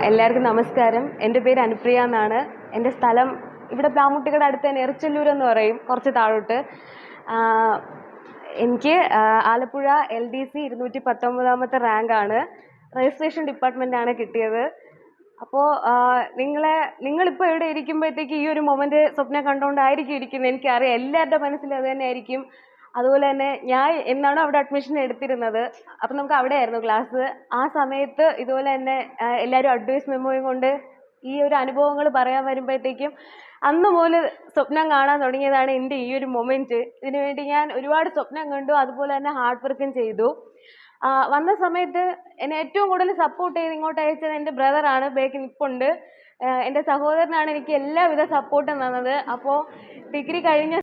എല്ലാവർക്കും നമസ്കാരം. എൻ്റെ പേര് അനുപ്രിയ എന്നാണ്. എൻ്റെ സ്ഥലം ഇവിടെ പ്ലാമുട്ടിക്കട അടുത്ത് തന്നെ എറിച്ചല്ലൂർ എന്ന് പറയും, കുറച്ച് താഴോട്ട്. എനിക്ക് ആലപ്പുഴ LDC 219ാമത്തെ റാങ്കാണ്. രജിസ്ട്രേഷൻ ഡിപ്പാർട്ട്മെൻറ്റാണ് കിട്ടിയത്. അപ്പോൾ നിങ്ങളിപ്പോൾ ഇവിടെ ഇരിക്കുമ്പോഴത്തേക്ക് ഈ ഒരു മൊമെൻ്റ് സ്വപ്നം കണ്ടുകൊണ്ടായിരിക്കും ഇരിക്കുന്നത്, എനിക്കറിയാം. എല്ലാവരുടെ മനസ്സിലും അത് തന്നെ ആയിരിക്കും. അതുപോലെ തന്നെ ഞാൻ എന്നാണോ അവിടെ അഡ്മിഷൻ എടുത്തിരുന്നത്, അപ്പം നമുക്ക് അവിടെ ആയിരുന്നു ക്ലാസ്. ആ സമയത്ത് ഇതുപോലെ തന്നെ എല്ലാവരും അഡ്വൈസ് മെമ്മോയും കൊണ്ട് ഈ ഒരു അനുഭവങ്ങൾ പറയാൻ വരുമ്പോഴത്തേക്കും അന്ന് മുതൽ സ്വപ്നം കാണാൻ തുടങ്ങിയതാണ് എൻ്റെ ഈ ഒരു മൊമെൻറ്റ്. ഇതിനുവേണ്ടി ഞാൻ ഒരുപാട് സ്വപ്നം കണ്ടു, അതുപോലെ തന്നെ ഹാർഡ് വർക്കും ചെയ്തു. വന്ന സമയത്ത് എന്നെ ഏറ്റവും കൂടുതൽ സപ്പോർട്ട് ചെയ്ത് ഇങ്ങോട്ട് അയച്ചത് എൻ്റെ ബ്രദറാണ്, ബാക്കിൽ നിൽപ്പുണ്ട്. എൻ്റെ സഹോദരനാണ് എനിക്ക് എല്ലാവിധ സപ്പോർട്ടും തന്നത്. അപ്പോൾ ഡിഗ്രി കഴിഞ്ഞ